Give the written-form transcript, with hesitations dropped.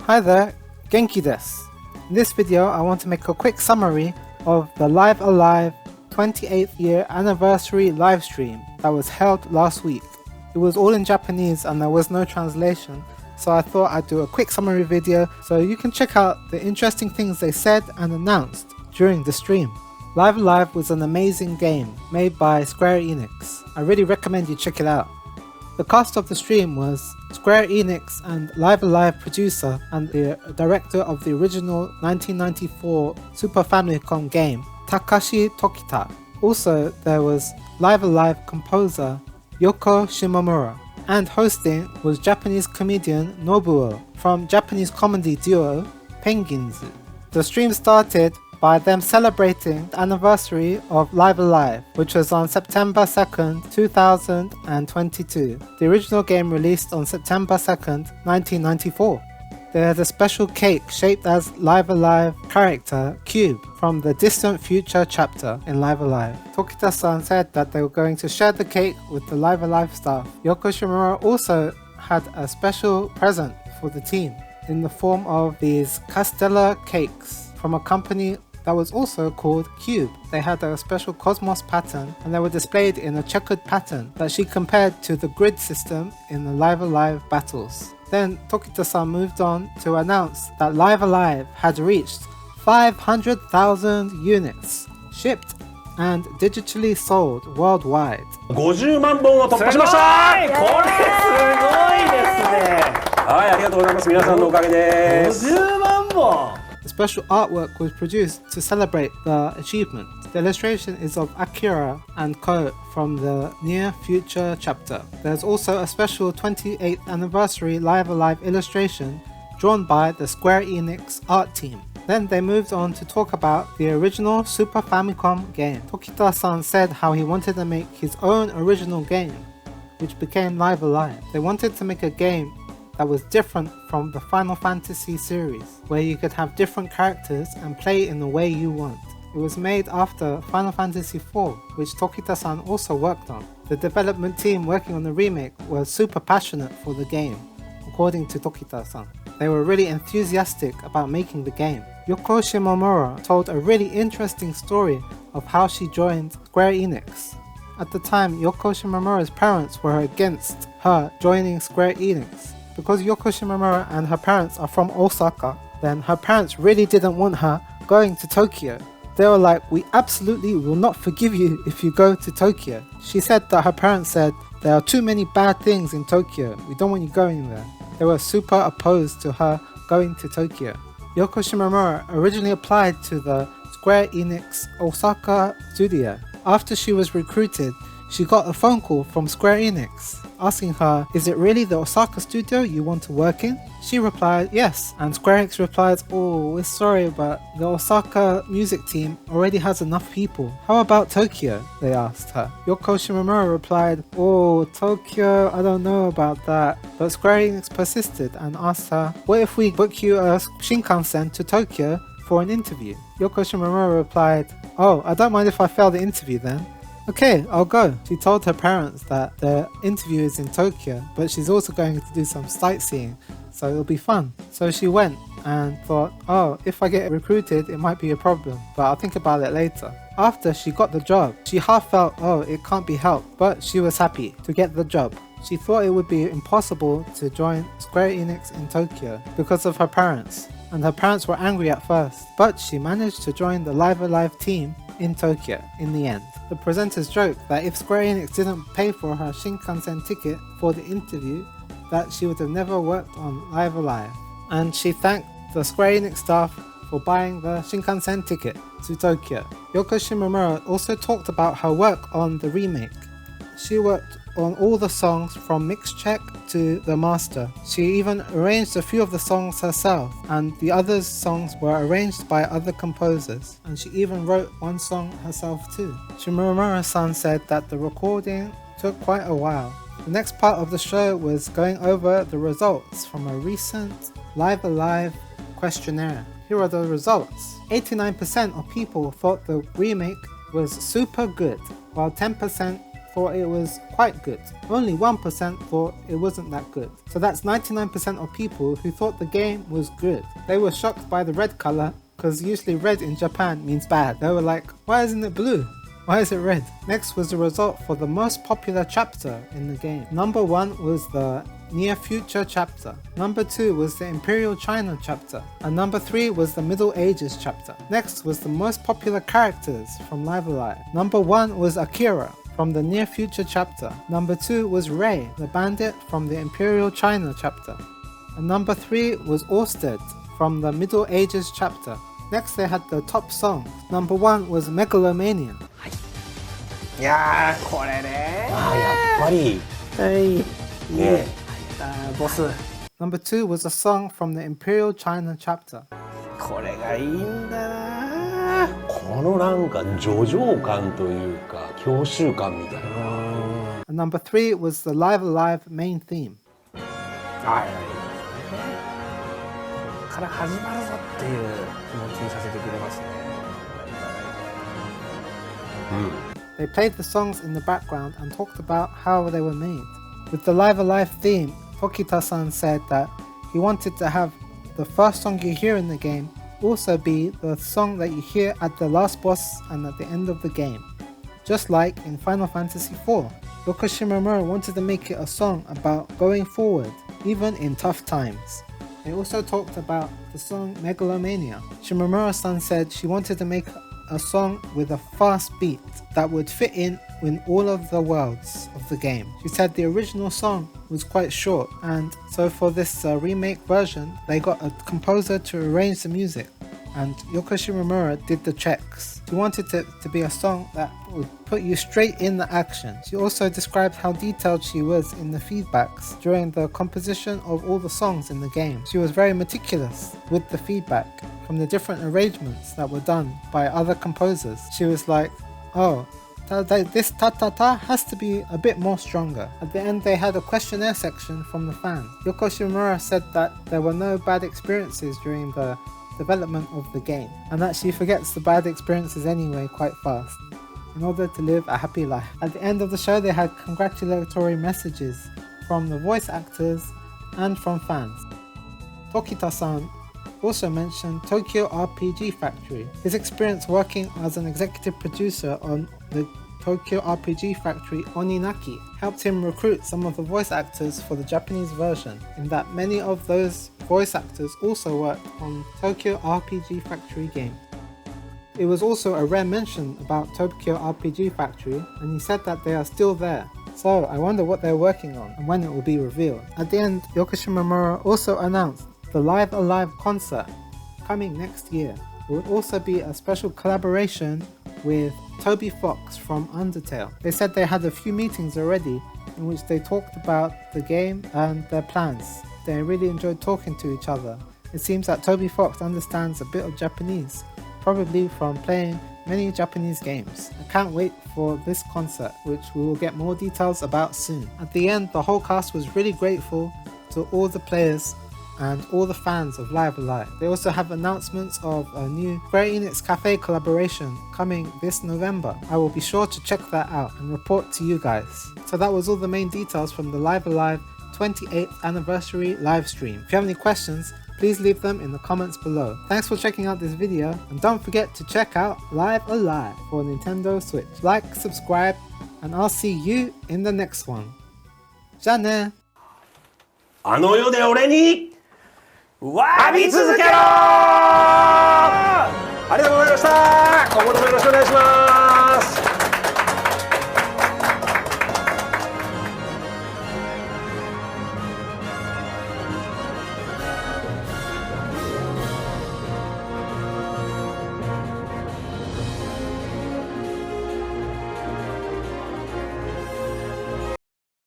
Hi there, Genki desu. In this video I want to make a quick summary of the Live Alive 28th year anniversary livestream that was held last week. It was all in Japanese and there was no translation, so I thought I'd do a quick summary video so you can check out the interesting things they said and announced during the stream. Live Alive was an amazing game made by Square Enix. I really recommend you check it out. The cast of the stream was Square Enix and Live Alive producer and the director of the original 1994 Super Famicom game, Takashi Tokita. Also, there was Live Alive composer Yoko Shimomura, and hosting was Japanese comedian Nobuo from Japanese comedy duo Penguins. The stream started by them celebrating the anniversary of Live Alive, which was on September 2nd, 2022. The original game released on September 2nd, 1994. They had a special cake shaped as Live Alive character Cube from the Distant Future chapter in Live Alive. Tokita-san said that they were going to share the cake with the Live Alive staff. Yoko Shimomura also had a special present for the team in the form of these Castella cakes from a company that was also called Cube. They had a special Cosmos pattern and they were displayed in a checkered pattern that she compared to the grid system in the Live Alive battles. Then Tokita-san moved on to announce that Live Alive had reached 500,000 units shipped and digitally sold worldwide. 50万本を突破しました。これすごいですね。はい、ありがとうございます。皆さんのおかげです。50万本。A special artwork was produced to celebrate the achievement. The illustration is of Akira and Ko from the Near Future chapter. There's also a special 28th anniversary Live Alive illustration drawn by the Square Enix art team. Then they moved on to talk about the original Super Famicom game. Tokita-san said how he wanted to make his own original game, which became Live Alive. They wanted to make a game that was different from the Final Fantasy series, where you could have different characters and play in the way you want. It was made after Final Fantasy IV, which Tokita-san also worked on. The development team working on the remake was super passionate for the game, according to Tokita-san. They were really enthusiastic about making the game. Yoko Shimomura told a really interesting story of how she joined Square Enix. At the time, Yoko Shimomura's parents were against her joining Square Enix. Because Yoko Shimomura and her parents are from Osaka, then her parents really didn't want her going to Tokyo. They were like, we absolutely will not forgive you if you go to Tokyo. She said that her parents said, there are too many bad things in Tokyo, we don't want you going there. They were super opposed to her going to Tokyo. Yoko Shimomura originally applied to the Square Enix Osaka studio. After she was recruited, she got a phone call from Square Enix asking her, is it really the Osaka studio you want to work in? She replied, yes, and Square Enix replied, oh, we're sorry, but the Osaka music team already has enough people. How about Tokyo? They asked her. Yoko Shimomura replied, oh, Tokyo, I don't know about that. But Square Enix persisted and asked her, what if we book you a Shinkansen to Tokyo for an interview? Yoko Shimomura replied, oh, I don't mind if I fail the interview then. Okay, I'll go. She told her parents that the interview is in Tokyo, but she's also going to do some sightseeing, so it'll be fun. So she went and thought, oh, if I get recruited, it might be a problem, but I'll think about it later. After she got the job, she half felt, oh, it can't be helped, but she was happy to get the job. She thought it would be impossible to join Square Enix in Tokyo because of her parents, and her parents were angry at first, but she managed to join the Live Alive team in Tokyo in the end. The presenters joked that if Square Enix didn't pay for her Shinkansen ticket for the interview, that she would have never worked on Live Alive. And she thanked the Square Enix staff for buying the Shinkansen ticket to Tokyo. Yoko Shimomura also talked about her work on the remake. She worked on all the songs from mix check to the master. She even arranged a few of the songs herself, and the other songs were arranged by other composers, and she even wrote one song herself too. Shimomura-san said that the recording took quite a while. The next part of the show was going over the results from a recent Live Alive questionnaire. Here are the results. 89% of people thought the remake was super good, while 10% thought it was quite good. Only 1% thought it wasn't that good. So that's 99% of people who thought the game was good. They were shocked by the red color, because usually red in Japan means bad. They were like, why isn't it blue? Why is it red? Next was the result for the most popular chapter in the game. Number 1 was the Near Future chapter. Number 2 was the Imperial China chapter. And number 3 was the Middle Ages chapter. Next was the most popular characters from Live Alive. Number 1 was Akira from the Near Future chapter. Number 2 was Rei, the bandit from the Imperial China chapter. And number 3 was Orsted from the Middle Ages chapter. Next they had the top songs. Number 1 was Megalomania. いやーこれねああやっぱりはいねボス Number 2 was a song from the Imperial China chapter. これがいいんだなこのなんか叙情感というか郷愁感みたいな And number 3 was the Live Alive main theme. はいから始まるぞっていう気持ちにさせてくれますね They played the songs in the background and talked about how they were made. With the Live Alive theme, Tokita-san said that he wanted to have the first song you hear in the game also be the song that you hear at the last boss and at the end of the game. Just like in Final Fantasy IV, Yoko Shimomura wanted to make it a song about going forward, even in tough times. They also talked about the song Megalomania. Shimomura-san said she wanted to make a song with a fast beat that would fit in all of the worlds of the game. She said the original song was quite short, and so for this remake version they got a composer to arrange the music, and Yoko Shimomura did the checks. She wanted it to be a song that would put you straight in the action. She also described how detailed she was in the feedbacks during the composition of all the songs in the game. She was very meticulous with the feedback from the different arrangements that were done by other composers. She was like, oh, this ta-ta-ta has to be a bit more stronger. At the end they had a questionnaire section from the fans. Yoko Shimomura said that there were no bad experiences during the development of the game, and that she forgets the bad experiences anyway quite fast in order to live a happy life. At the end of the show they had congratulatory messages from the voice actors and from fans. Tokita-san also mentioned Tokyo RPG Factory. His experience working as an executive producer on the Tokyo RPG Factory Oninaki helped him recruit some of the voice actors for the Japanese version, in that many of those voice actors also worked on Tokyo RPG Factory game. It was also a rare mention about Tokyo RPG Factory, and he said that they are still there. So I wonder what they're working on and when it will be revealed. At the end, Yoko Shimomura also announced the Live Alive concert coming next year. It would also be a special collaboration with Toby Fox from Undertale. They said they had a few meetings already in which they talked about the game and their plans. They really enjoyed talking to each other. It seems that Toby Fox understands a bit of Japanese, probably from playing many Japanese games. I can't wait for this concert, which we will get more details about soon. At the end, the whole cast was really grateful to all the players and all the fans of Live Alive. They also have announcements of a new Square Enix Cafe collaboration coming this November. I will be sure to check that out and report to you guys. So that was all the main details from the Live Alive 28th anniversary live stream. If you have any questions, please leave them in the comments below. Thanks for checking out this video, and don't forget to check out Live Alive for Nintendo Switch. Like, subscribe, and I'll see you in the next one. じゃあね。あの世で俺にわ浴び続けろありがとうございました今後ともよろしくお願いします